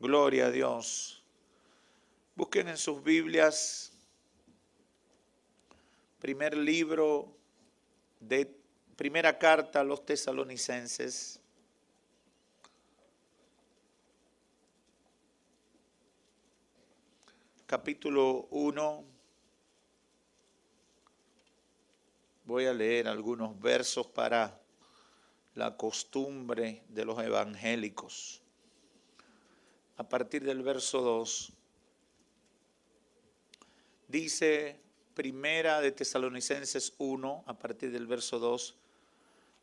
Gloria a Dios. Busquen en sus Biblias, primera carta a los Tesalonicenses. Capítulo 1. Voy a leer algunos versos para la costumbre de los evangélicos. A partir del verso 2, dice Primera de Tesalonicenses 1, a partir del verso 2,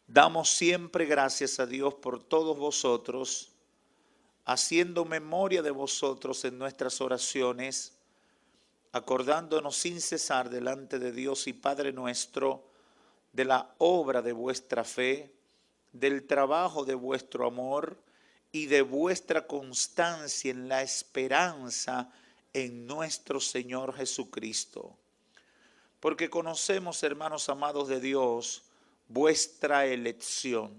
damos siempre gracias a Dios por todos vosotros, haciendo memoria de vosotros en nuestras oraciones, acordándonos sin cesar delante de Dios y Padre nuestro, de la obra de vuestra fe, del trabajo de vuestro amor y de vuestra constancia en la esperanza en nuestro Señor Jesucristo. Porque conocemos, hermanos amados de Dios, vuestra elección,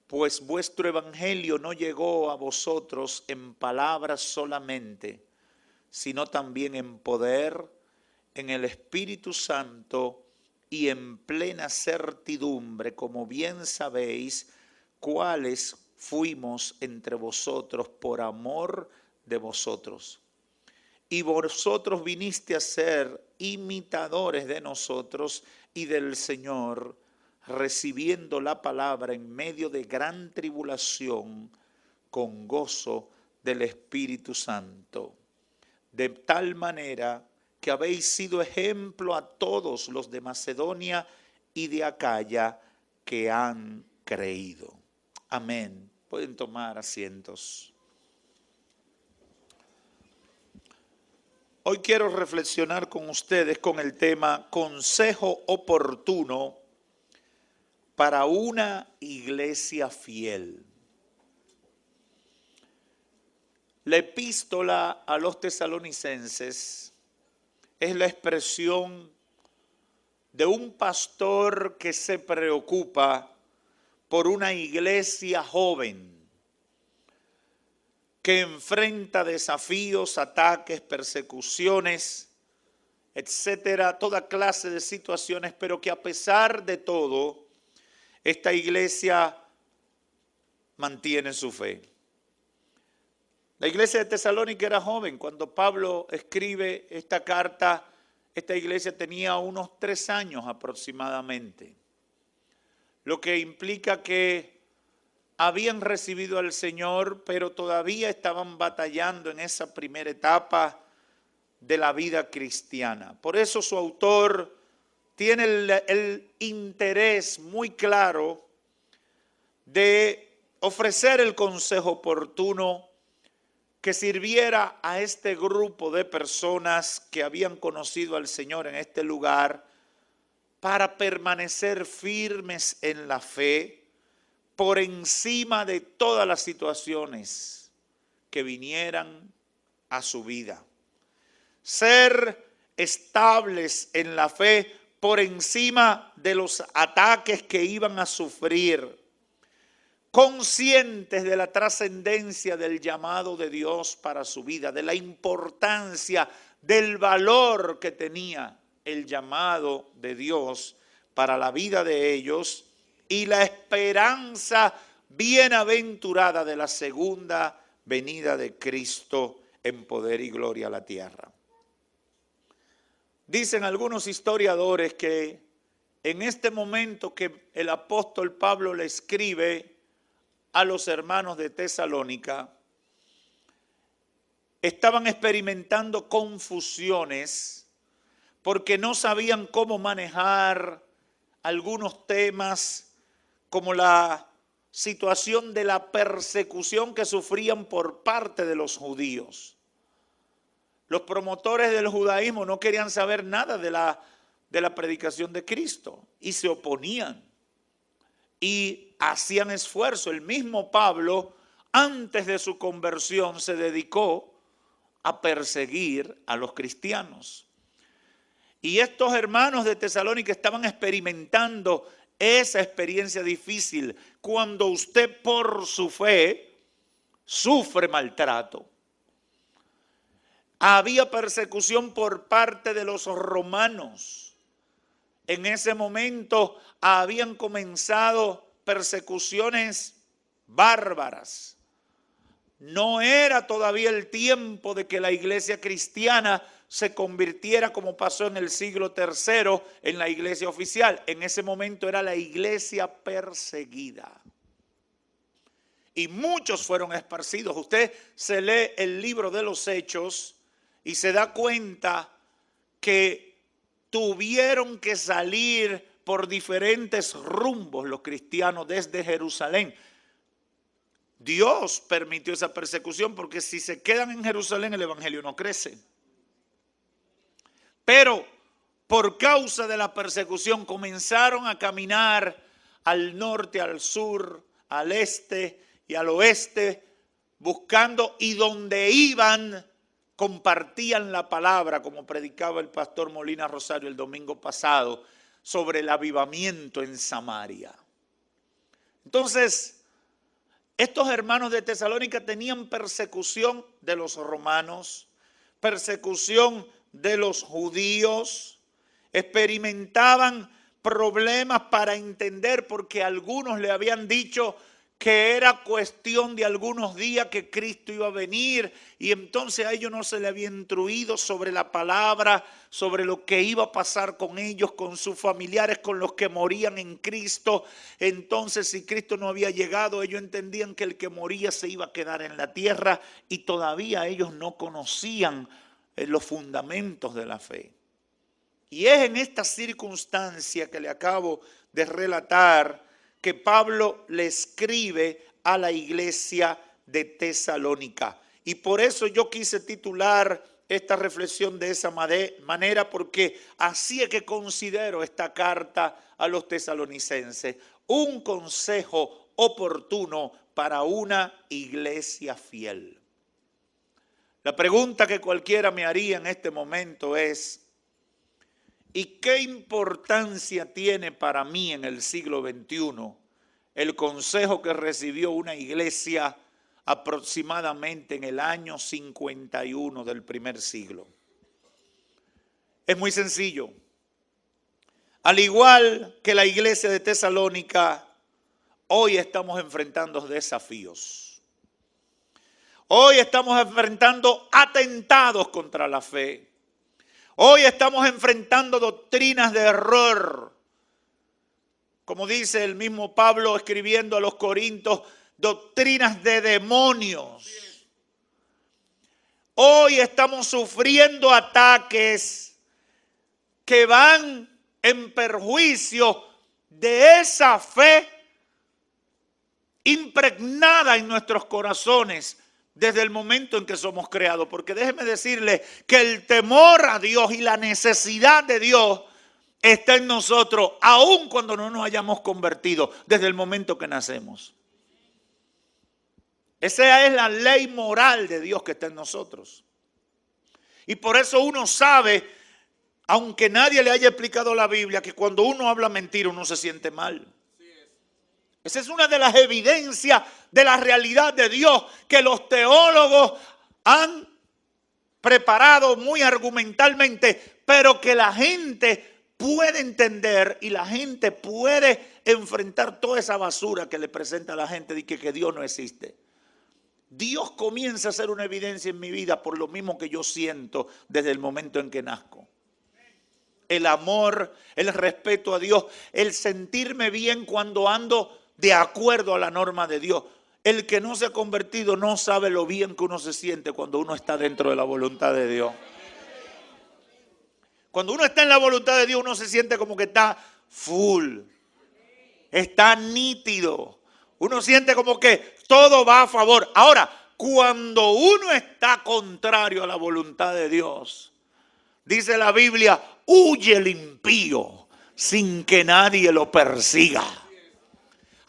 pues vuestro evangelio no llegó a vosotros en palabras solamente, sino también en poder, en el Espíritu Santo y en plena certidumbre, como bien sabéis, cuáles fuimos entre vosotros por amor de vosotros. Y vosotros viniste a ser imitadores de nosotros y del Señor, recibiendo la palabra en medio de gran tribulación, con gozo del Espíritu Santo. De tal manera que habéis sido ejemplo a todos los de Macedonia y de Acaya que han creído. Amén. Pueden tomar asientos. Hoy quiero reflexionar con ustedes con el tema consejo oportuno para una iglesia fiel. La epístola a los tesalonicenses es la expresión de un pastor que se preocupa por una iglesia joven que enfrenta desafíos, ataques, persecuciones, etcétera, toda clase de situaciones, pero que a pesar de todo, esta iglesia mantiene su fe. La iglesia de Tesalónica era joven. Cuando Pablo escribe esta carta, esta iglesia tenía unos 3 años aproximadamente, lo que implica que habían recibido al Señor, pero todavía estaban batallando en esa primera etapa de la vida cristiana. Por eso su autor tiene el interés muy claro de ofrecer el consejo oportuno que sirviera a este grupo de personas que habían conocido al Señor en este lugar para permanecer firmes en la fe por encima de todas las situaciones que vinieran a su vida. Ser estables en la fe por encima de los ataques que iban a sufrir, conscientes de la trascendencia del llamado de Dios para su vida, de la importancia, del valor que tenía el llamado de Dios para la vida de ellos y la esperanza bienaventurada de la segunda venida de Cristo en poder y gloria a la tierra. Dicen algunos historiadores que en este momento que el apóstol Pablo le escribe a los hermanos de Tesalónica, estaban experimentando confusiones porque no sabían cómo manejar algunos temas como la situación de la persecución que sufrían por parte de los judíos. Los promotores del judaísmo no querían saber nada de la predicación de Cristo y se oponían y hacían esfuerzo. El mismo Pablo, antes de su conversión, se dedicó a perseguir a los cristianos. Y estos hermanos de Tesalónica estaban experimentando esa experiencia difícil cuando usted por su fe sufre maltrato. Había persecución por parte de los romanos. En ese momento habían comenzado persecuciones bárbaras. No era todavía el tiempo de que la iglesia cristiana se convirtiera, como pasó en el siglo III, en la iglesia oficial. En ese momento era la iglesia perseguida. Y muchos fueron esparcidos. Usted se lee el libro de los Hechos y se da cuenta que tuvieron que salir por diferentes rumbos los cristianos desde Jerusalén. Dios permitió esa persecución porque si se quedan en Jerusalén el evangelio no crece. Pero por causa de la persecución comenzaron a caminar al norte, al sur, al este y al oeste, buscando, y donde iban compartían la palabra, como predicaba el pastor Molina Rosario el domingo pasado, sobre el avivamiento en Samaria. Entonces, estos hermanos de Tesalónica tenían persecución de los romanos, persecución de los judíos, experimentaban problemas para entender porque algunos le habían dicho que era cuestión de algunos días que Cristo iba a venir y entonces a ellos no se le había instruido sobre la palabra, sobre lo que iba a pasar con ellos, con sus familiares, con los que morían en Cristo. Entonces si Cristo no había llegado, ellos entendían que el que moría se iba a quedar en la tierra y todavía ellos no conocían los fundamentos de la fe. Y es en esta circunstancia que le acabo de relatar que Pablo le escribe a la iglesia de Tesalónica. Y por eso yo quise titular esta reflexión de esa manera, porque así es que considero esta carta a los tesalonicenses. Un consejo oportuno para una iglesia fiel. La pregunta que cualquiera me haría en este momento es: ¿y qué importancia tiene para mí en el siglo XXI el consejo que recibió una iglesia aproximadamente en el año 51 del primer siglo? Es muy sencillo. Al igual que la iglesia de Tesalónica, hoy estamos enfrentando desafíos. Hoy estamos enfrentando atentados contra la fe. Hoy estamos enfrentando doctrinas de error. Como dice el mismo Pablo escribiendo a los Corintios, doctrinas de demonios. Hoy estamos sufriendo ataques que van en perjuicio de esa fe impregnada en nuestros corazones desde el momento en que somos creados. Porque déjeme decirle que el temor a Dios y la necesidad de Dios está en nosotros, aun cuando no nos hayamos convertido, desde el momento que nacemos. Esa es la ley moral de Dios que está en nosotros. Y por eso uno sabe, aunque nadie le haya explicado la Biblia, que cuando uno habla mentira uno se siente mal. Esa es una de las evidencias de la realidad de Dios que los teólogos han preparado muy argumentalmente, pero que la gente puede entender y la gente puede enfrentar toda esa basura que le presenta a la gente de que Dios no existe. Dios comienza a ser una evidencia en mi vida por lo mismo que yo siento desde el momento en que nazco. El amor, el respeto a Dios, el sentirme bien cuando ando de acuerdo a la norma de Dios. El que no se ha convertido no sabe lo bien que uno se siente cuando uno está dentro de la voluntad de Dios. Cuando uno está en la voluntad de Dios, uno se siente como que está full, está nítido. Uno siente como que todo va a favor. Ahora, cuando uno está contrario a la voluntad de Dios, dice la Biblia, huye el impío sin que nadie lo persiga.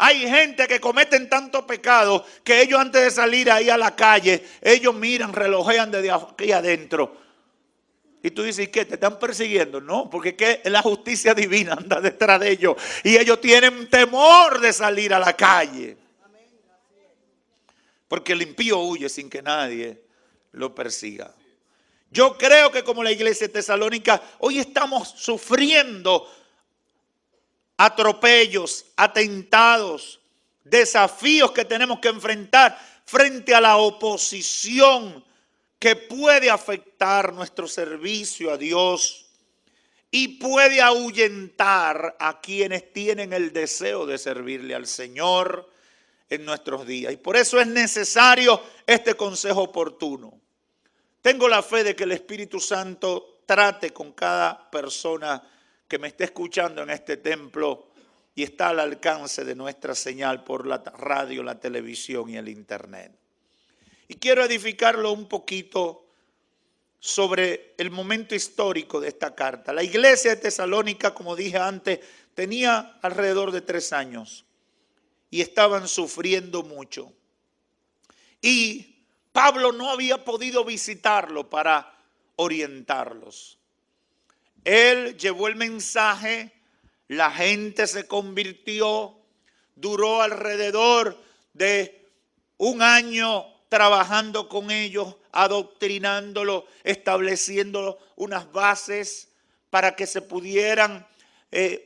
Hay gente que cometen tanto pecado que ellos antes de salir ahí a la calle, ellos miran, relojean desde aquí adentro. Y tú dices, ¿y qué? ¿Te están persiguiendo? No, porque ¿qué? La justicia divina anda detrás de ellos. Y ellos tienen temor de salir a la calle. porque el impío huye sin que nadie lo persiga. Yo creo que como la iglesia de Tesalónica, hoy estamos sufriendo atropellos, atentados, desafíos que tenemos que enfrentar frente a la oposición que puede afectar nuestro servicio a Dios y puede ahuyentar a quienes tienen el deseo de servirle al Señor en nuestros días. Y por eso es necesario este consejo oportuno. Tengo la fe de que el Espíritu Santo trate con cada persona que me esté escuchando en este templo y está al alcance de nuestra señal por la radio, la televisión y el internet. Y quiero edificarlo un poquito sobre el momento histórico de esta carta. La iglesia de Tesalónica, como dije antes, tenía alrededor de 3 años y estaban sufriendo mucho. Y Pablo no había podido visitarlo para orientarlos. Él llevó el mensaje, la gente se convirtió, duró alrededor de 1 año trabajando con ellos, adoctrinándolo, estableciendo unas bases para que se pudieran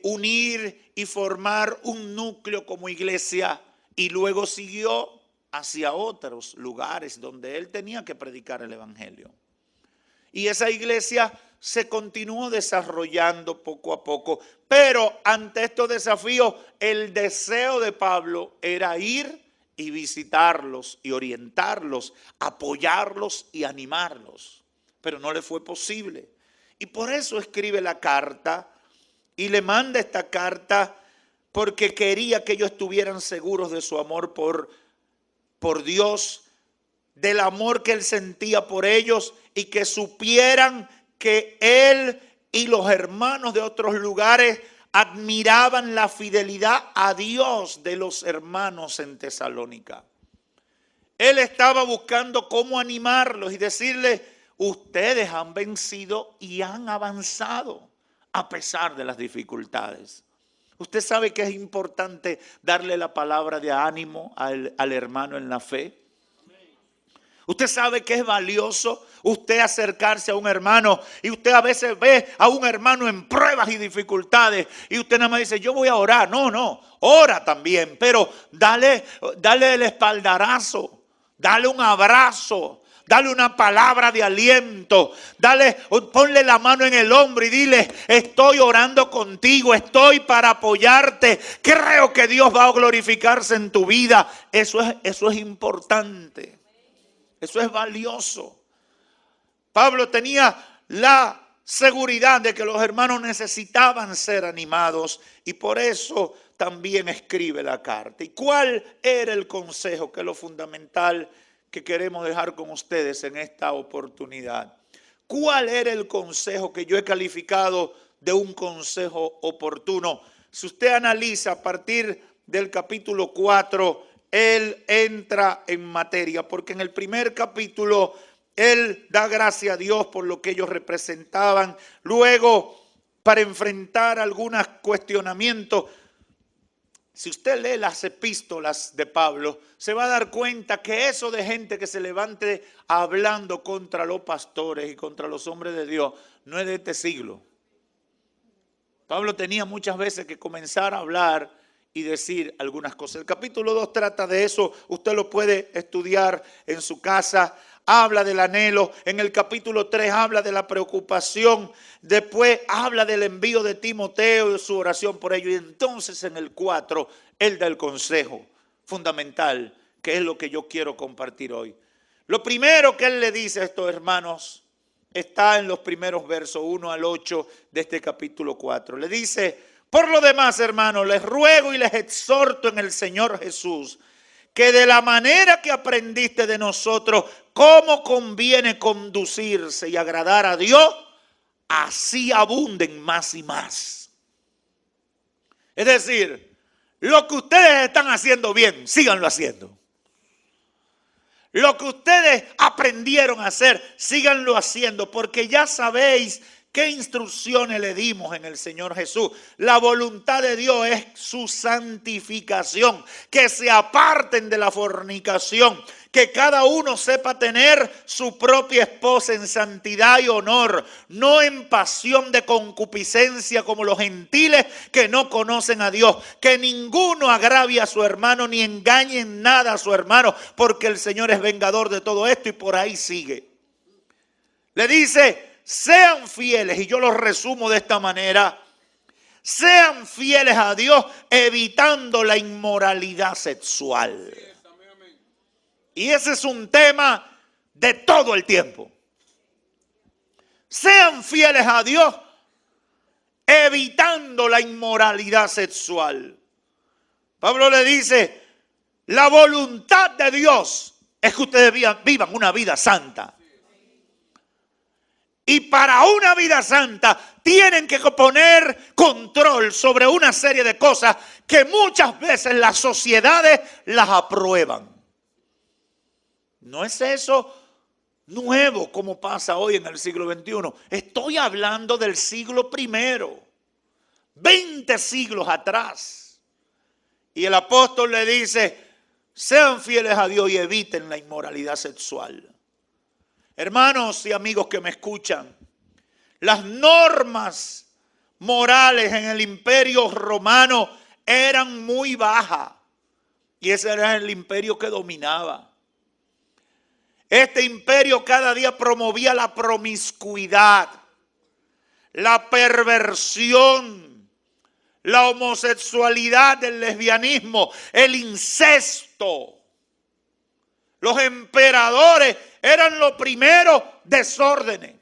unir y formar un núcleo como iglesia, y luego siguió hacia otros lugares donde él tenía que predicar el evangelio. Y esa iglesia se continuó desarrollando poco a poco, pero ante estos desafíos el deseo de Pablo era ir y visitarlos y orientarlos, apoyarlos y animarlos, pero no le fue posible. Y por eso escribe la carta y le manda esta carta, porque quería que ellos estuvieran seguros de su amor por Dios, del amor que él sentía por ellos, y que supieran que él y los hermanos de otros lugares admiraban la fidelidad a Dios de los hermanos en Tesalónica. Él estaba buscando cómo animarlos y decirles: ustedes han vencido y han avanzado a pesar de las dificultades. Usted sabe que es importante darle la palabra de ánimo al hermano en la fe. Usted sabe que es valioso usted acercarse a un hermano, y usted a veces ve a un hermano en pruebas y dificultades y usted nada más dice: yo voy a orar. No, ora también, pero dale el espaldarazo, dale un abrazo, dale una palabra de aliento, ponle la mano en el hombro y dile: estoy orando contigo, estoy para apoyarte, creo que Dios va a glorificarse en tu vida. Eso es importante, eso es valioso. Pablo tenía la seguridad de que los hermanos necesitaban ser animados, y por eso también escribe la carta. ¿Y cuál era el consejo, que es lo fundamental que queremos dejar con ustedes en esta oportunidad? ¿Cuál era el consejo que yo he calificado de un consejo oportuno? Si usted analiza a partir del capítulo 4, él entra en materia, porque en el primer capítulo él da gracias a Dios por lo que ellos representaban. Luego, para enfrentar algunos cuestionamientos, si usted lee las epístolas de Pablo, se va a dar cuenta que eso de gente que se levante hablando contra los pastores y contra los hombres de Dios no es de este siglo. Pablo tenía muchas veces que comenzar a hablar y decir algunas cosas. El capítulo 2 trata de eso, usted lo puede estudiar en su casa. Habla del anhelo. En el capítulo 3 habla de la preocupación. Después habla del envío de Timoteo y de su oración por ello. Y entonces en el 4 él da el consejo fundamental, que es lo que yo quiero compartir hoy. Lo primero que él le dice a estos hermanos está en los primeros versos 1 al 8 de este capítulo 4. Le dice: por lo demás, hermanos, les ruego y les exhorto en el Señor Jesús, que de la manera que aprendiste de nosotros cómo conviene conducirse y agradar a Dios, así abunden más y más. Es decir, lo que ustedes están haciendo bien, síganlo haciendo. Lo que ustedes aprendieron a hacer, síganlo haciendo, porque ya sabéis qué instrucciones le dimos en el Señor Jesús. La voluntad de Dios es su santificación, que se aparten de la fornicación, que cada uno sepa tener su propia esposa en santidad y honor, no en pasión de concupiscencia como los gentiles que no conocen a Dios. Que ninguno agravie a su hermano ni engañe en nada a su hermano, porque el Señor es vengador de todo esto, y por ahí sigue. Le dice, sean fieles, y yo lo resumo de esta manera: sean fieles a Dios evitando la inmoralidad sexual. Y ese es un tema de todo el tiempo. Sean fieles a Dios evitando la inmoralidad sexual. Pablo le dice, la voluntad de Dios es que ustedes vivan una vida santa. Y para una vida santa tienen que poner control sobre una serie de cosas que muchas veces las sociedades las aprueban. No es eso nuevo como pasa hoy en el siglo XXI. Estoy hablando del siglo primero, 20 siglos atrás. Y el apóstol le dice, sean fieles a Dios y eviten la inmoralidad sexual. Hermanos y amigos que me escuchan, las normas morales en el Imperio Romano eran muy bajas. Y ese era el imperio que dominaba. Este imperio cada día promovía la promiscuidad, la perversión, la homosexualidad, el lesbianismo, el incesto. Los emperadores eran los primeros desórdenes.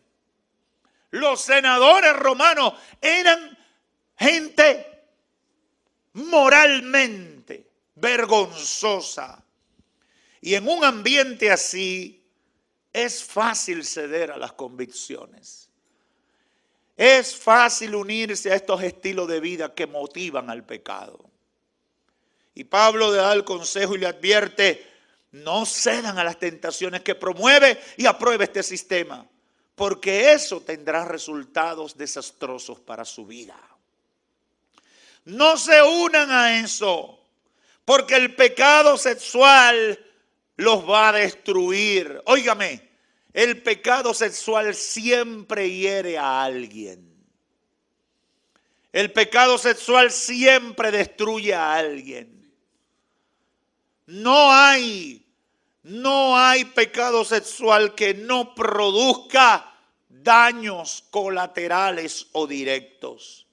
Los senadores romanos eran gente moralmente vergonzosa. Y en un ambiente así es fácil ceder a las convicciones. Es fácil unirse a estos estilos de vida que motivan al pecado. Y Pablo le da el consejo y le advierte, no cedan a las tentaciones que promueve y apruebe este sistema, porque eso tendrá resultados desastrosos para su vida. No se unan a eso, porque el pecado sexual los va a destruir. Óigame, el pecado sexual siempre hiere a alguien. El pecado sexual siempre destruye a alguien. No hay pecado sexual que no produzca daños colaterales o directos.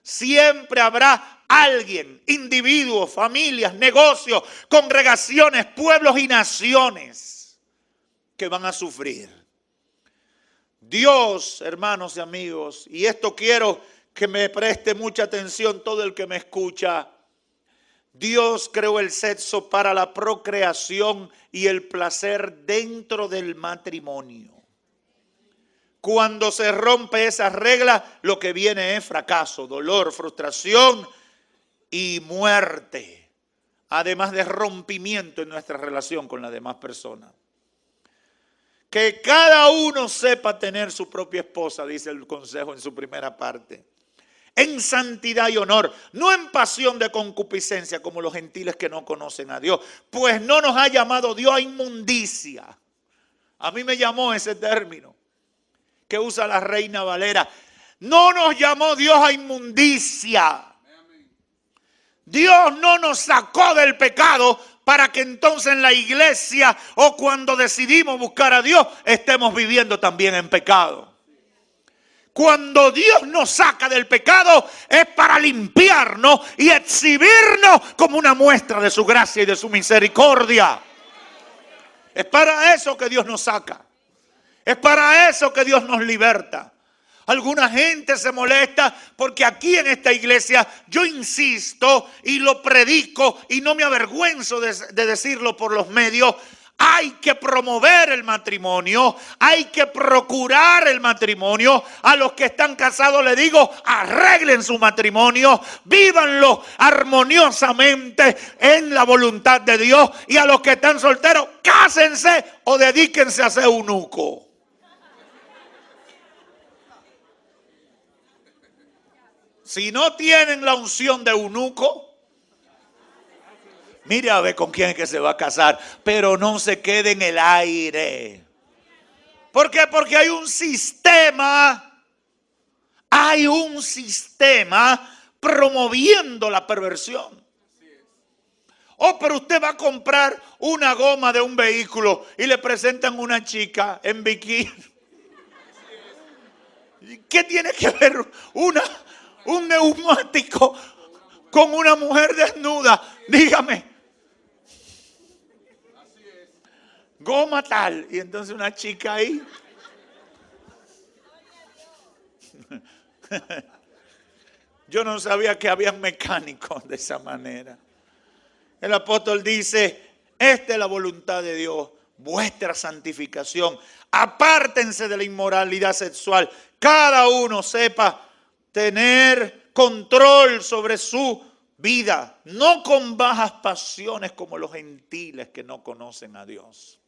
Siempre habrá alguien, individuos, familias, negocios, congregaciones, pueblos y naciones que van a sufrir. Dios, hermanos y amigos, y esto quiero que me preste mucha atención todo el que me escucha. Dios creó el sexo para la procreación y el placer dentro del matrimonio. Cuando se rompe esa regla, lo que viene es fracaso, dolor, frustración y muerte. Además de rompimiento en nuestra relación con las demás personas. Que cada uno sepa tener su propia esposa, dice el consejo en su primera parte. En santidad y honor, no en pasión de concupiscencia como los gentiles que no conocen a Dios. Pues no nos ha llamado Dios a inmundicia. A mí me llamó ese término que usa la Reina Valera. No nos llamó Dios a inmundicia. Dios no nos sacó del pecado para que entonces en la iglesia o cuando decidimos buscar a Dios estemos viviendo también en pecado. Cuando Dios nos saca del pecado es para limpiarnos y exhibirnos como una muestra de su gracia y de su misericordia. Es para eso que Dios nos saca. Es para eso que Dios nos liberta. Alguna gente se molesta porque aquí en esta iglesia yo insisto y lo predico y no me avergüenzo de decirlo por los medios. Hay que promover el matrimonio, hay que procurar el matrimonio. A los que están casados les digo, arreglen su matrimonio, vívanlo armoniosamente en la voluntad de Dios. Y a los que están solteros, cásense o dedíquense a ser eunuco. Si no tienen la unción de eunuco, Mire a ver con quién es que se va a casar, pero no se quede en el aire. ¿Por qué? Porque hay un sistema promoviendo la perversión. Oh, pero usted va a comprar una goma de un vehículo y le presentan una chica en bikini. ¿Qué tiene que ver un neumático con una mujer desnuda? Dígame. Goma tal. Y entonces una chica ahí. Yo no sabía que había mecánicos de esa manera. El apóstol dice, esta es la voluntad de Dios, vuestra santificación. Apártense de la inmoralidad sexual. Cada uno sepa tener control sobre su vida, no con bajas pasiones como los gentiles que no conocen a Dios.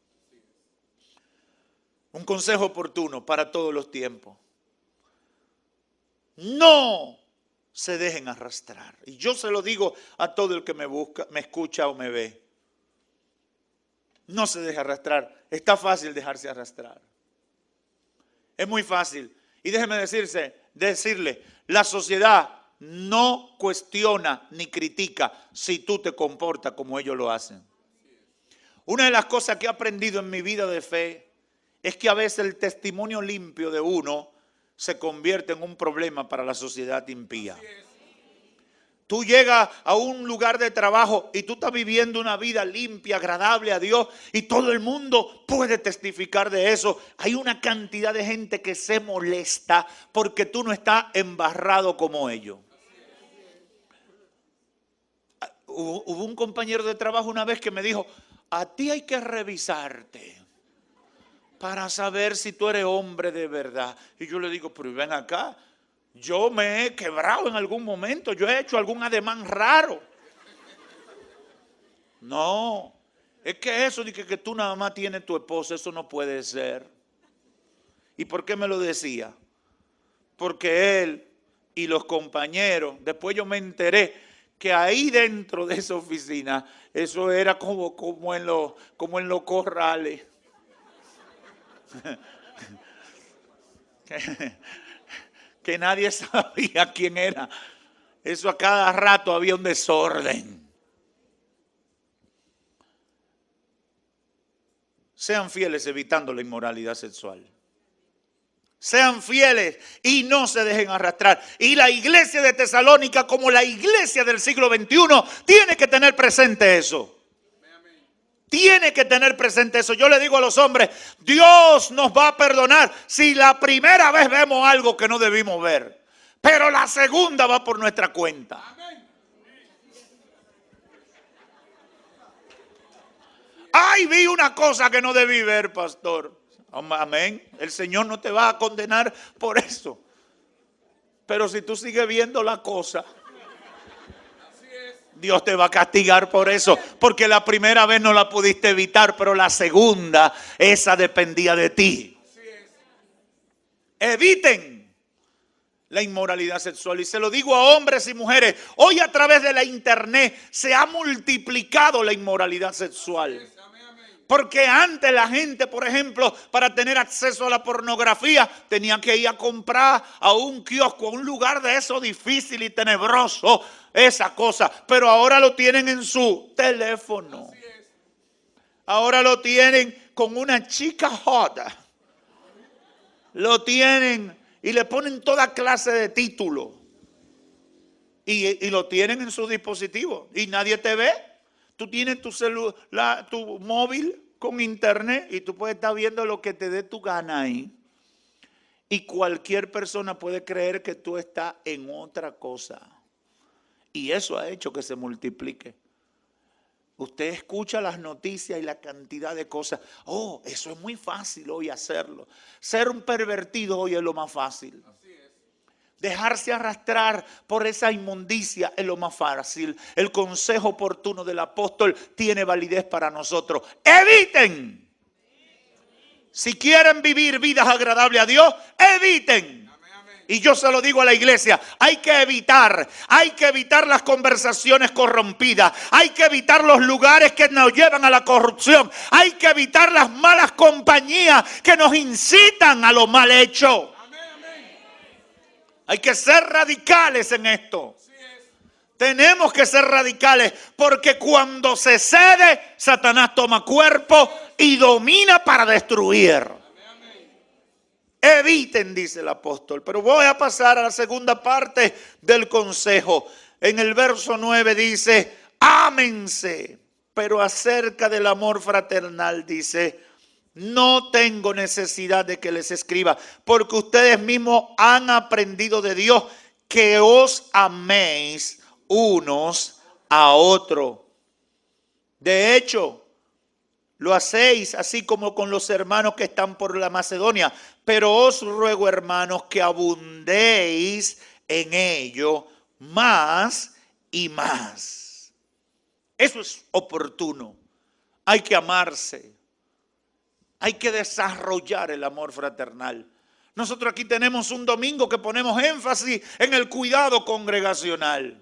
Un consejo oportuno para todos los tiempos. No se dejen arrastrar. Y yo se lo digo a todo el que me busca, me escucha o me ve. No se deje arrastrar. Está fácil dejarse arrastrar. Es muy fácil. Y déjeme decirle, la sociedad no cuestiona ni critica si tú te comportas como ellos lo hacen. Una de las cosas que he aprendido en mi vida de fe es que a veces el testimonio limpio de uno se convierte en un problema para la sociedad impía. Tú llegas a un lugar de trabajo y tú estás viviendo una vida limpia, agradable a Dios, y todo el mundo puede testificar de eso. Hay una cantidad de gente que se molesta porque tú no estás embarrado como ellos. Hubo un compañero de trabajo una vez que me dijo, a ti hay que revisarte para saber si tú eres hombre de verdad. Y yo le digo, pero ven acá, yo me he quebrado en algún momento, yo he hecho algún ademán raro. No, es que eso de que tú nada más tienes tu esposa, eso no puede ser. ¿Y por qué me lo decía? Porque él y los compañeros, después yo me enteré que ahí dentro de esa oficina, eso era como en los corrales. Que nadie sabía quién era. Eso a cada rato había un desorden. Sean fieles evitando la inmoralidad sexual. Sean fieles y no se dejen arrastrar. Y la iglesia de Tesalónica, como la iglesia del siglo XXI, tiene que tener presente eso. Tiene que tener presente eso. Yo le digo a los hombres, Dios nos va a perdonar si la primera vez vemos algo que no debimos ver. Pero la segunda va por nuestra cuenta. Ay, vi una cosa que no debí ver, pastor. Amén. El Señor no te va a condenar por eso. Pero si tú sigues viendo la cosa, Dios te va a castigar por eso, porque la primera vez no la pudiste evitar, pero la segunda, esa dependía de ti. Eviten la inmoralidad sexual. Y se lo digo a hombres y mujeres, hoy a través de la internet se ha multiplicado la inmoralidad sexual. Porque antes la gente, por ejemplo, para tener acceso a la pornografía, tenía que ir a comprar a un kiosco, a un lugar de eso difícil y tenebroso, esa cosa. Pero ahora lo tienen en su teléfono. Ahora lo tienen con una chica hot. Lo tienen y le ponen toda clase de títulos. Y lo tienen en su dispositivo. Y nadie te ve. Tú tienes tu celular, tu móvil con internet y tú puedes estar viendo lo que te dé tu gana ahí. Y cualquier persona puede creer que tú estás en otra cosa. Y eso ha hecho que se multiplique. Usted escucha las noticias y la cantidad de cosas. Oh, eso es muy fácil hoy hacerlo. Ser un pervertido hoy es lo más fácil. Dejarse arrastrar por esa inmundicia es lo más fácil. El consejo oportuno del apóstol tiene validez para nosotros. Eviten. Si quieren vivir vidas agradables a Dios, eviten. Y yo se lo digo a la iglesia, hay que evitar las conversaciones corrompidas, hay que evitar los lugares que nos llevan a la corrupción, hay que evitar las malas compañías que nos incitan a lo mal hecho. Hay que ser radicales en esto. Tenemos que ser radicales porque cuando se cede, Satanás toma cuerpo y domina para destruir. Eviten, dice el apóstol. Pero voy a pasar a la segunda parte del consejo. En el verso 9 dice, ámense. Pero acerca del amor fraternal dice, no tengo necesidad de que les escriba, porque ustedes mismos han aprendido de Dios que os améis unos a otros. De hecho, lo hacéis así como con los hermanos que están por la Macedonia. Pero os ruego, hermanos, que abundéis en ello más y más. Eso es oportuno. Hay que amarse. Hay que desarrollar el amor fraternal. Nosotros aquí tenemos un domingo que ponemos énfasis en el cuidado congregacional.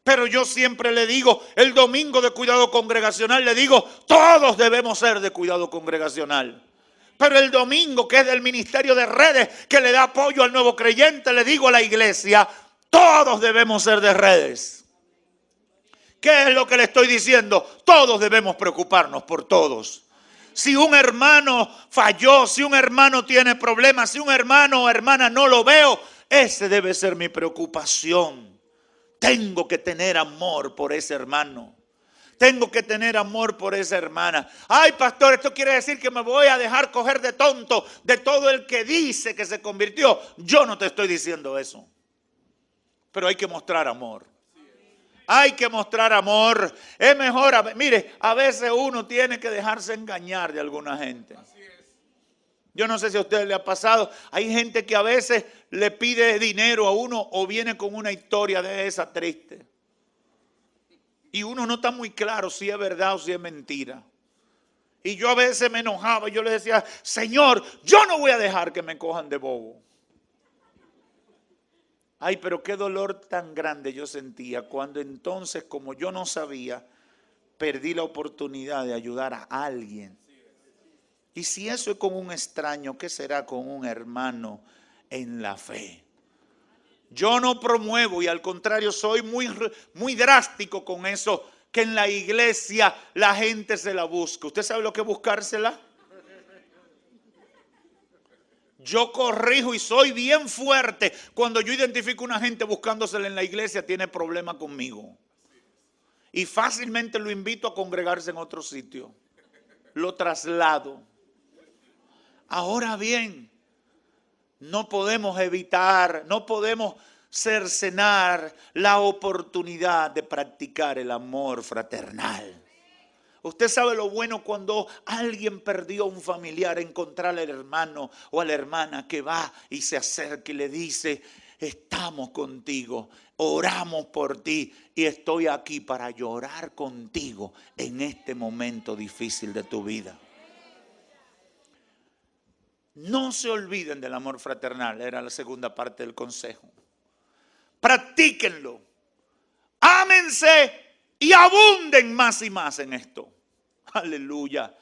Pero yo siempre le digo, el domingo de cuidado congregacional, le digo, todos debemos ser de cuidado congregacional. Pero el domingo, que es del ministerio de redes, que le da apoyo al nuevo creyente, le digo a la iglesia, todos debemos ser de redes. ¿Qué es lo que le estoy diciendo? Todos debemos preocuparnos por todos. Si un hermano falló, si un hermano tiene problemas, si un hermano o hermana no lo veo, ese debe ser mi preocupación. Tengo que tener amor por ese hermano. Tengo que tener amor por esa hermana. Ay, pastor, esto quiere decir que me voy a dejar coger de tonto de todo el que dice que se convirtió. Yo no te estoy diciendo eso. Pero hay que mostrar amor. Hay que mostrar amor. Es mejor, mire, a veces uno tiene que dejarse engañar de alguna gente. Yo no sé si a usted le ha pasado. Hay gente que a veces le pide dinero a uno o viene con una historia de esa triste. Y uno no está muy claro si es verdad o si es mentira. Y yo a veces me enojaba y yo le decía, Señor, yo no voy a dejar que me cojan de bobo. Ay, pero qué dolor tan grande yo sentía cuando entonces, como yo no sabía, perdí la oportunidad de ayudar a alguien. Y si eso es con un extraño, ¿qué será con un hermano en la fe? Yo no promuevo y al contrario soy muy drástico con eso, que en la iglesia la gente se la busca. ¿Usted sabe lo que es buscársela? Yo corrijo y soy bien fuerte cuando yo identifico a una gente buscándosela en la iglesia, tiene problema conmigo. Y fácilmente lo invito a congregarse en otro sitio. Lo traslado. Ahora bien, no podemos evitar, no podemos cercenar la oportunidad de practicar el amor fraternal. Usted sabe lo bueno cuando alguien perdió a un familiar, encontrar al hermano o a la hermana que va y se acerca y le dice, estamos contigo, oramos por ti y estoy aquí para llorar contigo en este momento difícil de tu vida. No se olviden del amor fraternal, era la segunda parte del consejo. Practíquenlo, ámense y abunden más y más en esto. Aleluya.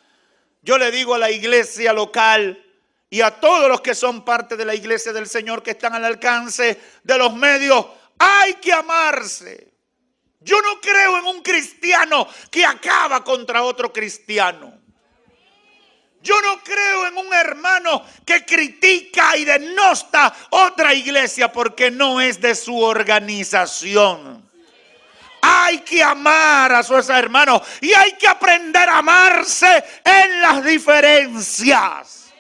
Yo le digo a la iglesia local y a todos los que son parte de la iglesia del Señor que están al alcance de los medios, hay que amarse. Yo no creo en un cristiano que acaba contra otro cristiano. Yo no creo en un hermano que critica y denosta otra iglesia porque no es de su organización. Hay que amar a sus hermanos y hay que aprender a amarse en las diferencias.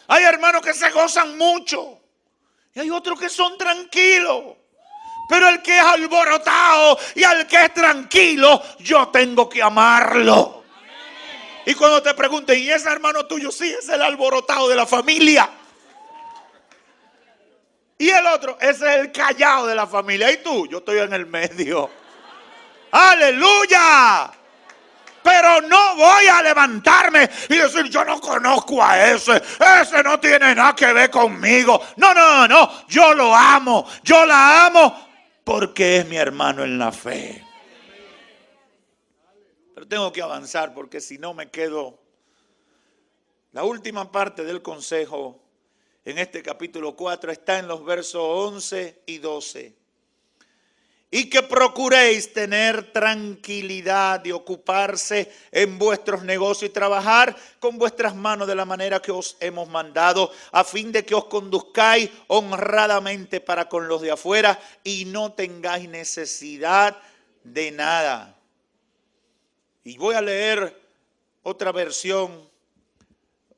Hay hermanos que se gozan mucho y hay otros que son tranquilos. Pero el que es alborotado y al que es tranquilo, yo tengo que amarlo. Y cuando te pregunten, ¿y ese hermano tuyo? Sí, es el alborotado de la familia. Y el otro, ese es el callado de la familia. ¿Y tú? Yo estoy en el medio. ¡Aleluya! pero no voy a levantarme y decir, yo no conozco a ese no tiene nada que ver conmigo. No, yo lo amo, yo la amo porque es mi hermano en la fe. Pero tengo que avanzar porque si no me quedo. La última parte del consejo en este capítulo 4 está en los versos 11 y 12. Y que procuréis tener tranquilidad y ocuparse en vuestros negocios y trabajar con vuestras manos de la manera que os hemos mandado, a fin de que os conduzcáis honradamente para con los de afuera y no tengáis necesidad de nada. Y voy a leer otra versión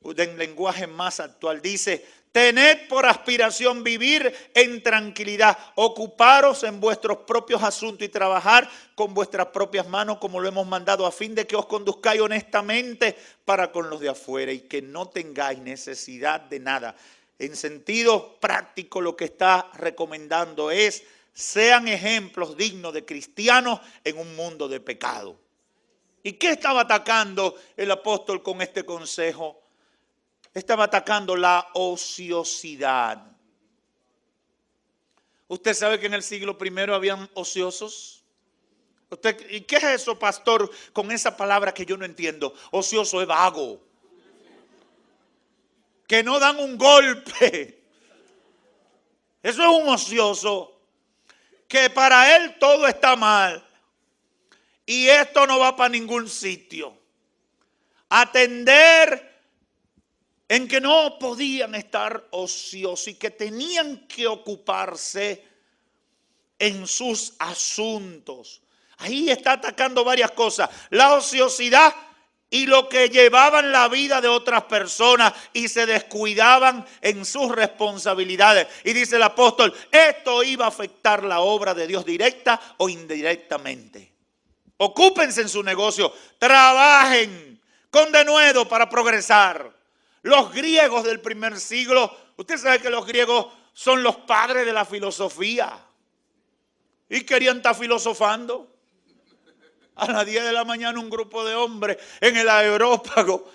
en lenguaje más actual. Dice: tened por aspiración vivir en tranquilidad, ocuparos en vuestros propios asuntos y trabajar con vuestras propias manos como lo hemos mandado, a fin de que os conduzcáis honestamente para con los de afuera y que no tengáis necesidad de nada. En sentido práctico, lo que está recomendando es: sean ejemplos dignos de cristianos en un mundo de pecado. ¿Y qué estaba atacando el apóstol con este consejo? Estaba atacando la ociosidad. ¿Usted sabe que en el siglo I habían ociosos? ¿Y qué es eso, pastor, con esa palabra que yo no entiendo? Ocioso es vago. Que no dan un golpe. Eso es un ocioso. Que para él todo está mal. Y esto no va para ningún sitio. Atender en que no podían estar ociosos y que tenían que ocuparse en sus asuntos. Ahí está atacando varias cosas: la ociosidad y lo que llevaban la vida de otras personas y se descuidaban en sus responsabilidades. Y dice el apóstol, esto iba a afectar la obra de Dios directa o indirectamente. Ocúpense en su negocio, trabajen con denuedo para progresar. Los griegos del primer siglo, usted sabe que los griegos son los padres de la filosofía. Y querían estar filosofando. A las 10 de la mañana un grupo de hombres en el Areópago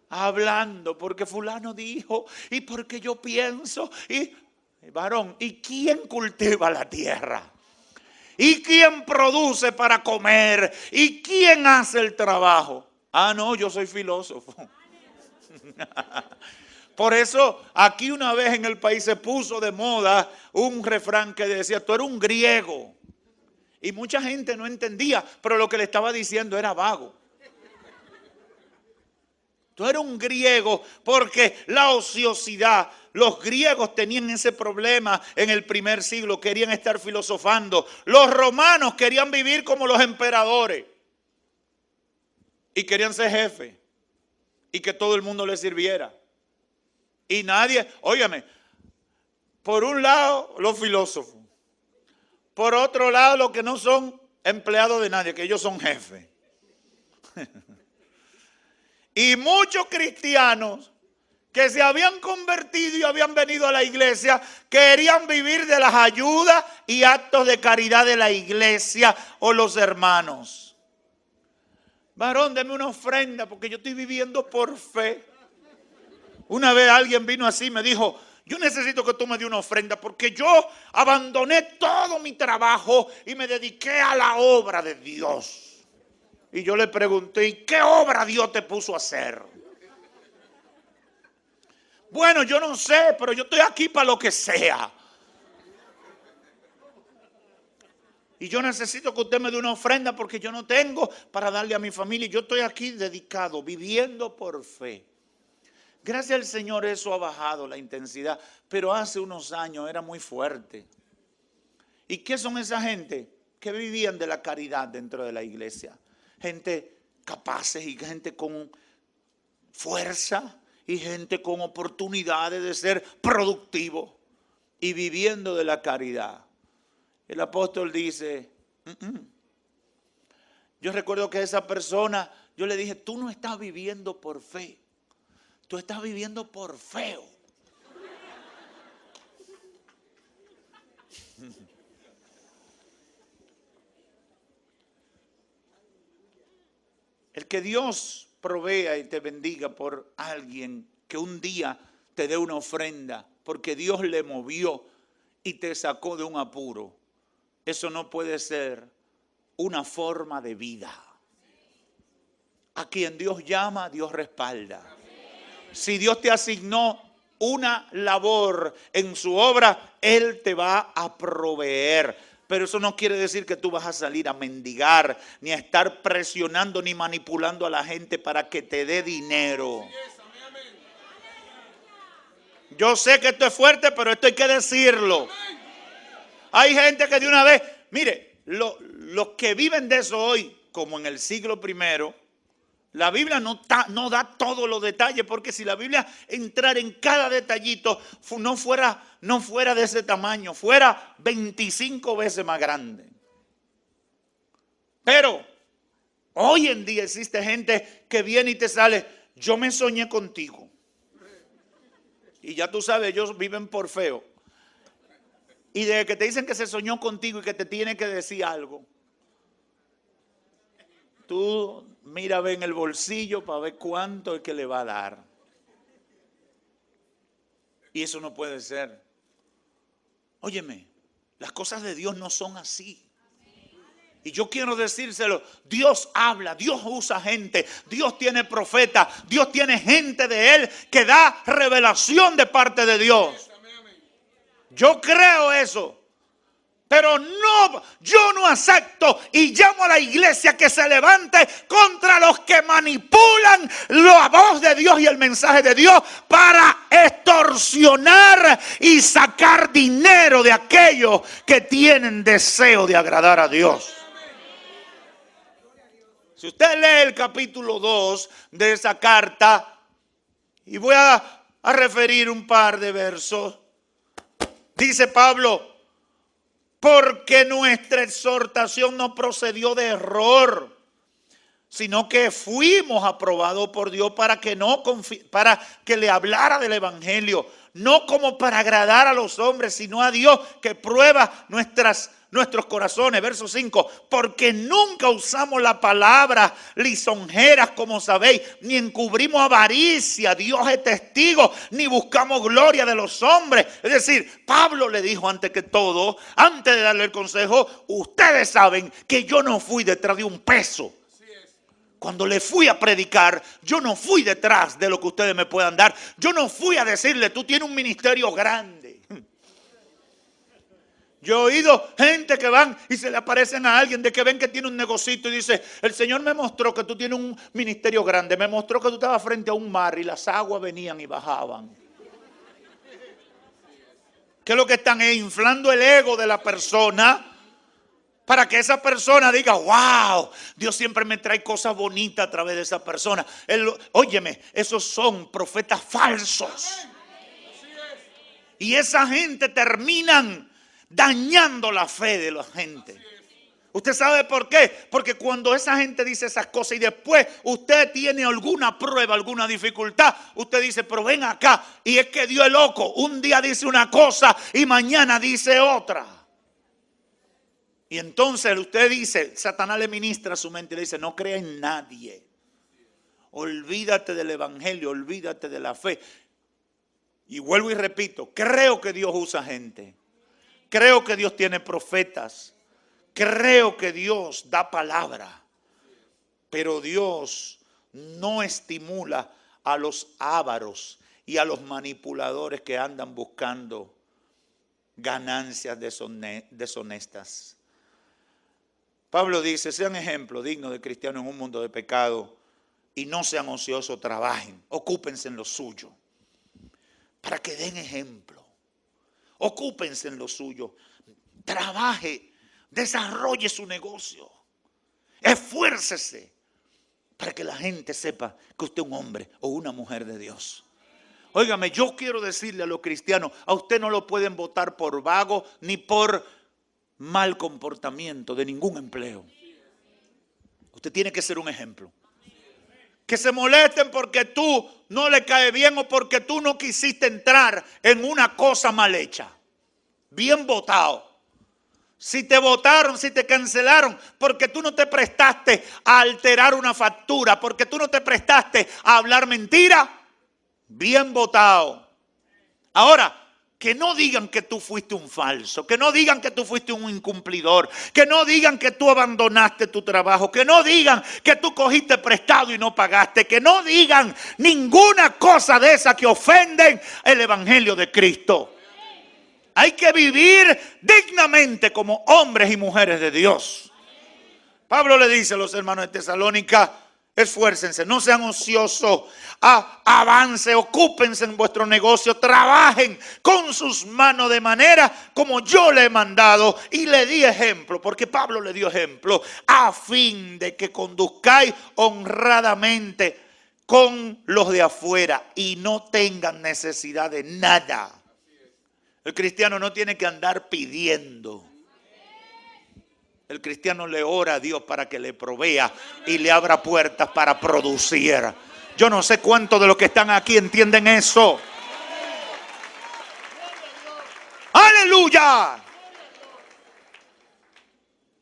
hablando porque fulano dijo y porque yo pienso. Y varón, ¿y quién cultiva la tierra? ¿Y quién produce para comer? ¿Y quién hace el trabajo? Ah, no, yo soy filósofo. Por eso aquí una vez en el país se puso de moda un refrán que decía, tú eres un griego. Y mucha gente no entendía, pero lo que le estaba diciendo era vago. Tú eres un griego porque la ociosidad, los griegos tenían ese problema en el primer siglo, querían estar filosofando. Los romanos querían vivir como los emperadores y querían ser jefes y que todo el mundo les sirviera. Y nadie, óigame, por un lado los filósofos, por otro lado los que no son empleados de nadie, que ellos son jefes. Y muchos cristianos que se habían convertido y habían venido a la iglesia querían vivir de las ayudas y actos de caridad de la iglesia o los hermanos. Varón, deme una ofrenda porque yo estoy viviendo por fe. Una vez alguien vino así y me dijo, yo necesito que tú me des una ofrenda porque yo abandoné todo mi trabajo y me dediqué a la obra de Dios. Y yo le pregunté, ¿y qué obra Dios te puso a hacer? Bueno, yo no sé, pero yo estoy aquí para lo que sea. Y yo necesito que usted me dé una ofrenda porque yo no tengo para darle a mi familia. Yo estoy aquí dedicado, viviendo por fe. Gracias al Señor eso ha bajado la intensidad, pero hace unos años era muy fuerte. ¿Y qué son esa gente? Que vivían de la caridad dentro de la iglesia. Gente capaces y gente con fuerza y gente con oportunidades de ser productivo y viviendo de la caridad. El apóstol dice, yo recuerdo que esa persona, yo le dije, tú no estás viviendo por fe, tú estás viviendo por feo. El que Dios provea y te bendiga por alguien que un día te dé una ofrenda, porque Dios le movió y te sacó de un apuro. Eso no puede ser una forma de vida. A quien Dios llama, Dios respalda. Si Dios te asignó una labor en su obra, Él te va a proveer. Pero eso no quiere decir que tú vas a salir a mendigar, ni a estar presionando, ni manipulando a la gente para que te dé dinero. Yo sé que esto es fuerte, pero esto hay que decirlo. Hay gente que de una vez, mire, los que viven de eso hoy, como en el siglo I, la Biblia no da todos los detalles, porque si la Biblia entrara en cada detallito, no fuera de ese tamaño, fuera 25 veces más grande. Pero hoy en día existe gente que viene y te sale, yo me soñé contigo. Y ya tú sabes, ellos viven por feo. Y desde que te dicen que se soñó contigo y que te tiene que decir algo, tú mira, ve en el bolsillo para ver cuánto es que le va a dar. Y eso no puede ser. Óyeme, las cosas de Dios no son así. Y yo quiero decírselo, Dios habla, Dios usa gente, Dios tiene profetas, Dios tiene gente de Él que da revelación de parte de Dios. Yo creo eso. Pero no, yo no acepto y llamo a la iglesia que se levante contra los que manipulan la voz de Dios y el mensaje de Dios para extorsionar y sacar dinero de aquellos que tienen deseo de agradar a Dios. Si usted lee el capítulo 2 de esa carta, y voy a referir un par de versos, dice Pablo, porque nuestra exhortación no procedió de error, sino que fuimos aprobados por Dios para que le hablara del evangelio, no como para agradar a los hombres, sino a Dios que prueba nuestros corazones. Verso 5, porque nunca usamos la palabra lisonjeras, como sabéis, ni encubrimos avaricia, Dios es testigo, ni buscamos gloria de los hombres. Es decir, Pablo le dijo antes que todo, antes de darle el consejo, ustedes saben que yo no fui detrás de un peso. Cuando le fui a predicar, yo no fui detrás de lo que ustedes me puedan dar. Yo no fui a decirle, tú tienes un ministerio grande. Yo he oído gente que van y se le aparecen a alguien de que ven que tiene un negocito y dice, el Señor me mostró que tú tienes un ministerio grande. Me mostró que tú estabas frente a un mar y las aguas venían y bajaban. ¿Qué es lo que están inflando el ego de la persona? Para que esa persona diga, wow, Dios siempre me trae cosas bonitas a través de esa persona. Óyeme, esos son profetas falsos. Y esa gente terminan dañando la fe de la gente. ¿Usted sabe por qué? Porque cuando esa gente dice esas cosas y después usted tiene alguna prueba, alguna dificultad, usted dice, pero ven acá. Y es que Dios es loco. Un día dice una cosa y mañana dice otra. Y entonces usted dice, Satanás le ministra a su mente y le dice, no crea en nadie. Olvídate del evangelio, olvídate de la fe. Y vuelvo y repito, creo que Dios usa gente. Creo que Dios tiene profetas. Creo que Dios da palabra. Pero Dios no estimula a los ávaros y a los manipuladores que andan buscando ganancias deshonestas. Pablo dice, sean ejemplos dignos de cristianos en un mundo de pecado y no sean ociosos, trabajen, ocúpense en lo suyo, para que den ejemplo. Ocúpense en lo suyo, trabaje, desarrolle su negocio, esfuércese para que la gente sepa que usted es un hombre o una mujer de Dios. Óigame, yo quiero decirle a los cristianos, a usted no lo pueden votar por vago ni por mal comportamiento de ningún empleo. Usted tiene que ser un ejemplo. Que se molesten porque tú no le caes bien o porque tú no quisiste entrar en una cosa mal hecha. Bien votado. si te votaron, si te cancelaron, porque tú no te prestaste a alterar una factura, porque tú no te prestaste a hablar mentira, bien votado. Ahora, que no digan que tú fuiste un falso, que no digan que tú fuiste un incumplidor, que no digan que tú abandonaste tu trabajo, que no digan que tú cogiste prestado y no pagaste, que no digan ninguna cosa de esa que ofenden el evangelio de Cristo. Hay que vivir dignamente como hombres y mujeres de Dios. Pablo le dice a los hermanos de Tesalónica: esfuércense, no sean ociosos, avance, ocúpense en vuestro negocio, trabajen con sus manos de manera como yo le he mandado y le di ejemplo, porque Pablo le dio ejemplo, a fin de que conduzcáis honradamente con los de afuera y no tengan necesidad de nada. El cristiano no tiene que andar pidiendo. El cristiano le ora a Dios para que le provea y le abra puertas para producir. Yo no sé cuántos de los que están aquí entienden eso. ¡Aleluya!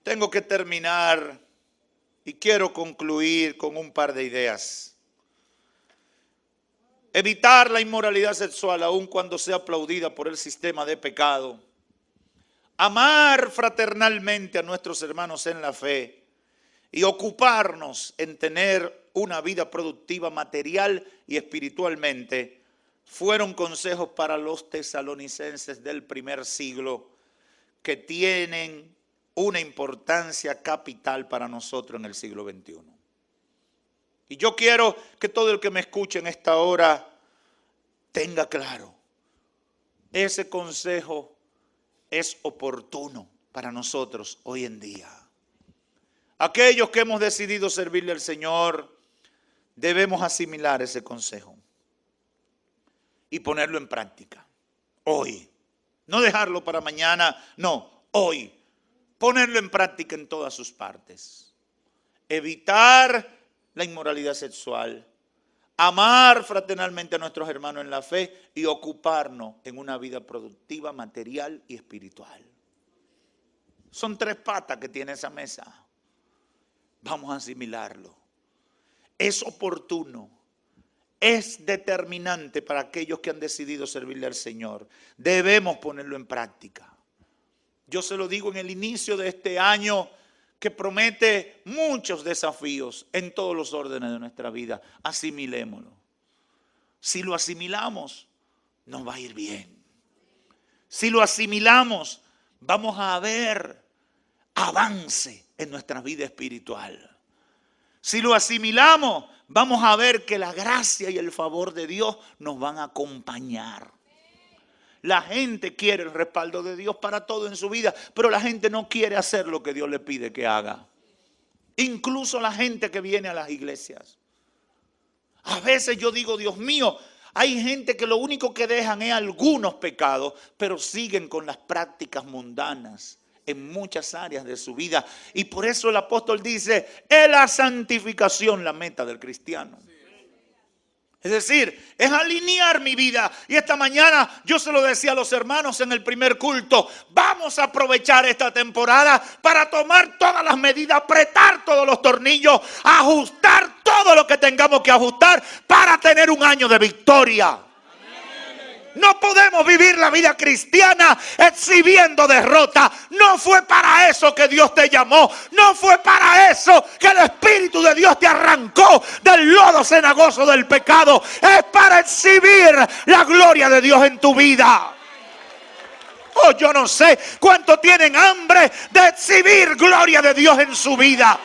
Tengo que terminar y quiero concluir con un par de ideas. Evitar la inmoralidad sexual aun cuando sea aplaudida por el sistema de pecado. Amar fraternalmente a nuestros hermanos en la fe y ocuparnos en tener una vida productiva material y espiritualmente fueron consejos para los tesalonicenses del primer siglo que tienen una importancia capital para nosotros en el siglo XXI. Y yo quiero que todo el que me escuche en esta hora tenga claro, ese consejo es oportuno para nosotros hoy en día. Aquellos que hemos decidido servirle al Señor, debemos asimilar ese consejo y ponerlo en práctica. Hoy. No dejarlo para mañana, no, hoy. Ponerlo en práctica en todas sus partes. Evitar la inmoralidad sexual, amar fraternalmente a nuestros hermanos en la fe y ocuparnos en una vida productiva, material y espiritual. Son 3 patas que tiene esa mesa. Vamos a asimilarlo. Es oportuno, es determinante para aquellos que han decidido servirle al Señor. Debemos ponerlo en práctica. Yo se lo digo en el inicio de este año, que promete muchos desafíos en todos los órdenes de nuestra vida. Asimilémoslo. Si lo asimilamos, nos va a ir bien. Si lo asimilamos, vamos a ver avance en nuestra vida espiritual. Si lo asimilamos, vamos a ver que la gracia y el favor de Dios nos van a acompañar. La gente quiere el respaldo de Dios para todo en su vida, pero la gente no quiere hacer lo que Dios le pide que haga. Incluso la gente que viene a las iglesias. A veces yo digo, Dios mío, hay gente que lo único que dejan es algunos pecados, pero siguen con las prácticas mundanas en muchas áreas de su vida. Y por eso el apóstol dice, es la santificación la meta del cristiano. Es decir, es alinear mi vida. Y esta mañana yo se lo decía a los hermanos en el primer culto. Vamos a aprovechar esta temporada para tomar todas las medidas, apretar todos los tornillos, ajustar todo lo que tengamos que ajustar para tener un año de victoria. No podemos vivir la vida cristiana exhibiendo derrota. No fue para eso que Dios te llamó. No fue para eso que el Espíritu de Dios te arrancó del lodo cenagoso del pecado. Es para exhibir la gloria de Dios en tu vida. Oh, yo no sé cuánto tienen hambre de exhibir gloria de Dios en su vida.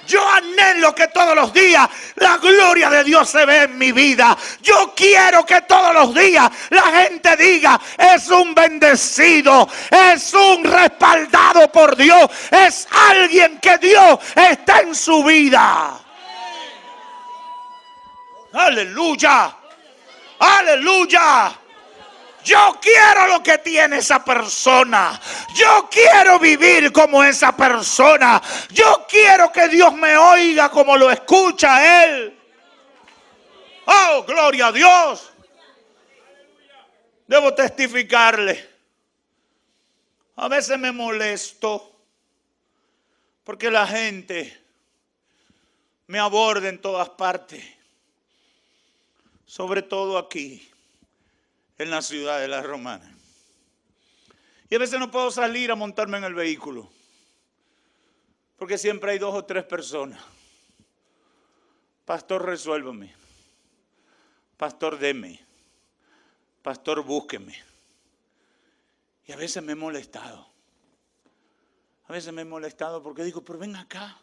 Yo anhelo que todos los días la gloria de Dios se ve en mi vida. Yo quiero que todos los días la gente diga, es un bendecido, es un respaldado por Dios, es alguien que Dios está en su vida. Aleluya, aleluya. Yo quiero lo que tiene esa persona. Yo quiero vivir como esa persona. Yo quiero que Dios me oiga como lo escucha Él. Oh, gloria a Dios. Debo testificarle A veces me molesto porque la gente me aborda en todas partes, sobre todo aquí, en la ciudad de La Romana. Y a veces no puedo salir a montarme en el vehículo, porque siempre hay 2 o 3 personas. Pastor, resuélvame. Pastor, deme. Pastor, búsqueme. Y a veces me he molestado. A veces me he molestado porque digo, pero ven acá.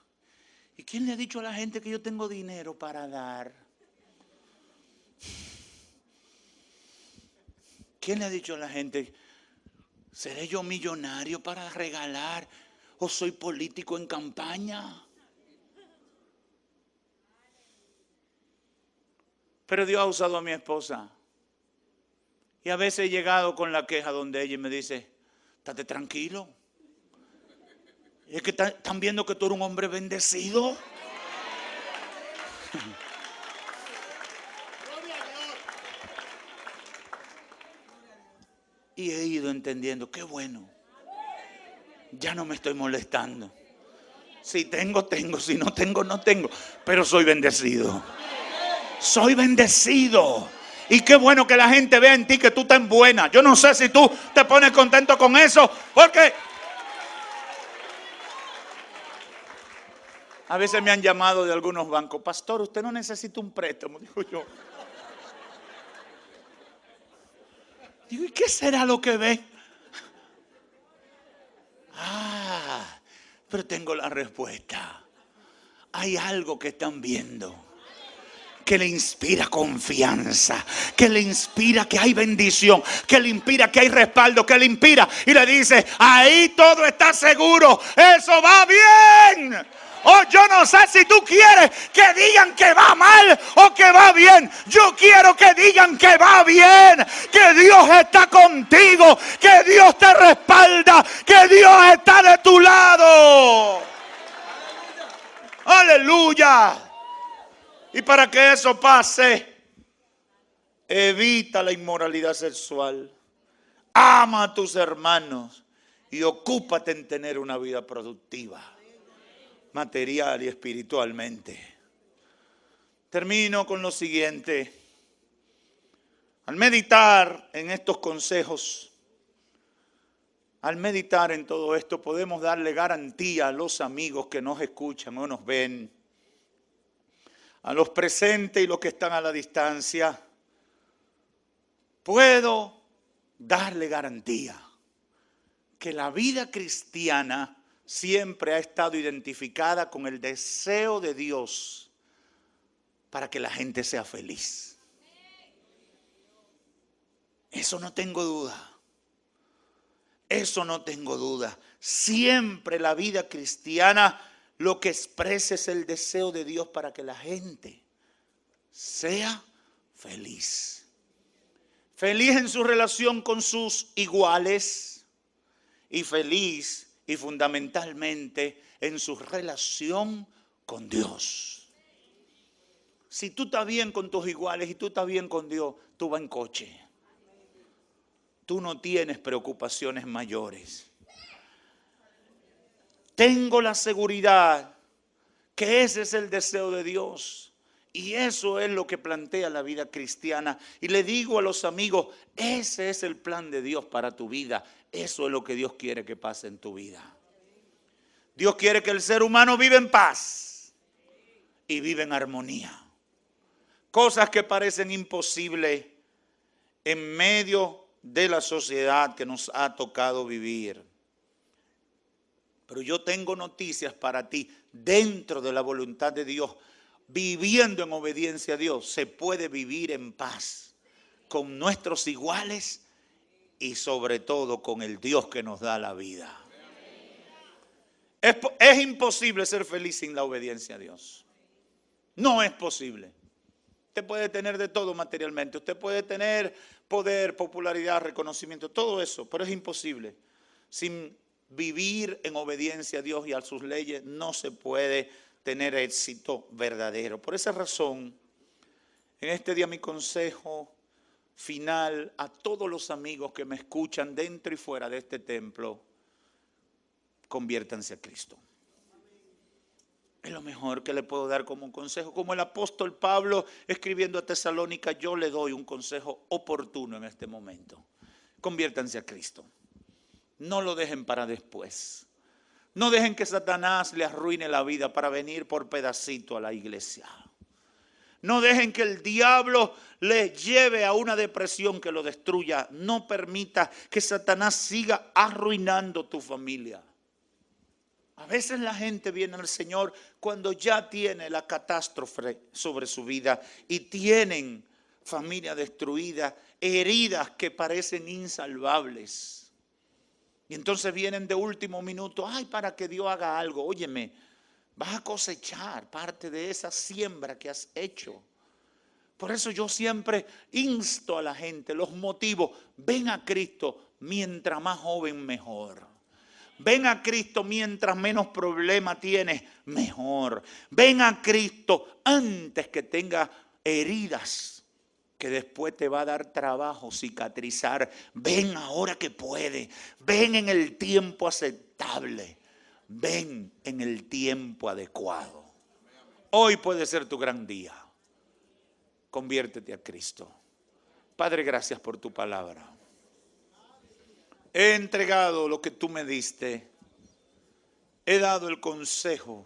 ¿Y quién le ha dicho a la gente que yo tengo dinero para dar? ¿Quién le ha dicho a la gente, seré yo millonario para regalar o soy político en campaña? Pero Dios ha usado a mi esposa. Y a veces he llegado con la queja donde ella me dice, estate tranquilo. Es que están viendo que tú eres un hombre bendecido. Y he ido entendiendo, qué bueno. Ya no me estoy molestando. Si tengo, tengo. Si no tengo, no tengo. Pero soy bendecido. Soy bendecido. Y qué bueno que la gente vea en ti que tú estás buena. Yo no sé si tú te pones contento con eso, porque a veces me han llamado de algunos bancos. Pastor, usted no necesita un préstamo, digo yo. Digo, ¿y qué será lo que ve? Pero tengo la respuesta. Hay algo que están viendo que le inspira confianza, que le inspira que hay bendición, que le inspira que hay respaldo, que le inspira y le dice, ahí todo está seguro, eso va bien. Yo no sé si tú quieres que digan que va mal o que va bien. Yo quiero que digan que va bien, que Dios está contigo, que Dios te respalda, que Dios está de tu lado. Aleluya. Y para que eso pase, evita la inmoralidad sexual, ama a tus hermanos y ocúpate en tener una vida productiva, material y espiritualmente. Termino con lo siguiente. Al meditar en estos consejos, al meditar en todo esto, podemos darle garantía a los amigos que nos escuchan o nos ven, a los presentes y los que están a la distancia. Puedo darle garantía que la vida cristiana siempre ha estado identificada con el deseo de Dios para que la gente sea feliz. Eso no tengo duda. Eso no tengo duda. Siempre la vida cristiana lo que expresa es el deseo de Dios para que la gente sea feliz. Feliz en su relación con sus iguales y feliz y fundamentalmente en su relación con Dios. Si tú estás bien con tus iguales y tú estás bien con Dios, tú vas en coche. Tú no tienes preocupaciones mayores. Tengo la seguridad que ese es el deseo de Dios. Y eso es lo que plantea la vida cristiana. Y le digo a los amigos, ese es el plan de Dios para tu vida. Eso es lo que Dios quiere que pase en tu vida. Dios quiere que el ser humano viva en paz y viva en armonía. Cosas que parecen imposibles en medio de la sociedad que nos ha tocado vivir. Pero yo tengo noticias para ti. Dentro de la voluntad de Dios, viviendo en obediencia a Dios, se puede vivir en paz con nuestros iguales y sobre todo con el Dios que nos da la vida. Es imposible ser feliz sin la obediencia a Dios. No es posible. Usted puede tener de todo materialmente. Usted puede tener poder, popularidad, reconocimiento, todo eso, pero es imposible. Sin vivir en obediencia a Dios y a sus leyes no se puede tener éxito verdadero. Por esa razón, en este día mi consejo final a todos los amigos que me escuchan dentro y fuera de este templo conviértanse a Cristo. Es lo mejor que le puedo dar como un consejo. Como el apóstol Pablo escribiendo a Tesalónica, yo le doy un consejo oportuno en este momento. Conviértanse a Cristo. No lo dejen para después. No dejen que Satanás le arruine la vida para venir por pedacito a la iglesia. No dejen que el diablo le lleve a una depresión que lo destruya. No permita que Satanás siga arruinando tu familia. A veces la gente viene al Señor cuando ya tiene la catástrofe sobre su vida y tienen familia destruida, heridas que parecen insalvables. Y entonces vienen de último minuto, ay, para que Dios haga algo. Óyeme, vas a cosechar parte de esa siembra que has hecho. Por eso yo siempre insto a la gente, los motivo, ven a Cristo, mientras más joven mejor. Ven a Cristo mientras menos problema tienes, mejor. Ven a Cristo antes que tenga heridas que después te va a dar trabajo cicatrizar. Ven ahora que puede. Ven en el tiempo aceptable. Ven en el tiempo adecuado. Hoy puede ser tu gran día. Conviértete a Cristo. Padre, gracias por tu palabra. He entregado lo que tú me diste. He dado el consejo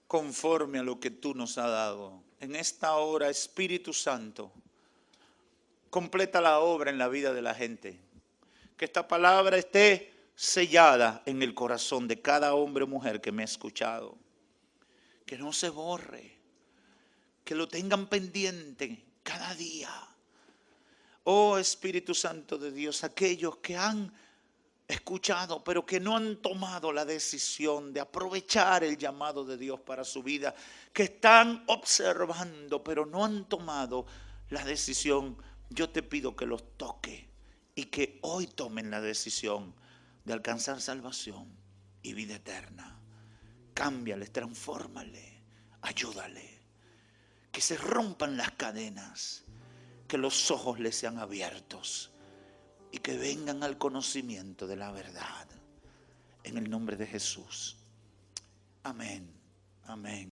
conforme a lo que tú nos has dado. En esta hora, Espíritu Santo, completa la obra en la vida de la gente. Que esta palabra esté sellada en el corazón de cada hombre o mujer que me ha escuchado. Que no se borre. Que lo tengan pendiente cada día. Oh Espíritu Santo de Dios, aquellos que han escuchado, pero que no han tomado la decisión de aprovechar el llamado de Dios para su vida, que están observando, pero no han tomado la decisión, yo te pido que los toque y que hoy tomen la decisión de alcanzar salvación y vida eterna. Cámbiales, transfórmale, ayúdale, que se rompan las cadenas, que los ojos les sean abiertos y que vengan al conocimiento de la verdad. En el nombre de Jesús. Amén. Amén.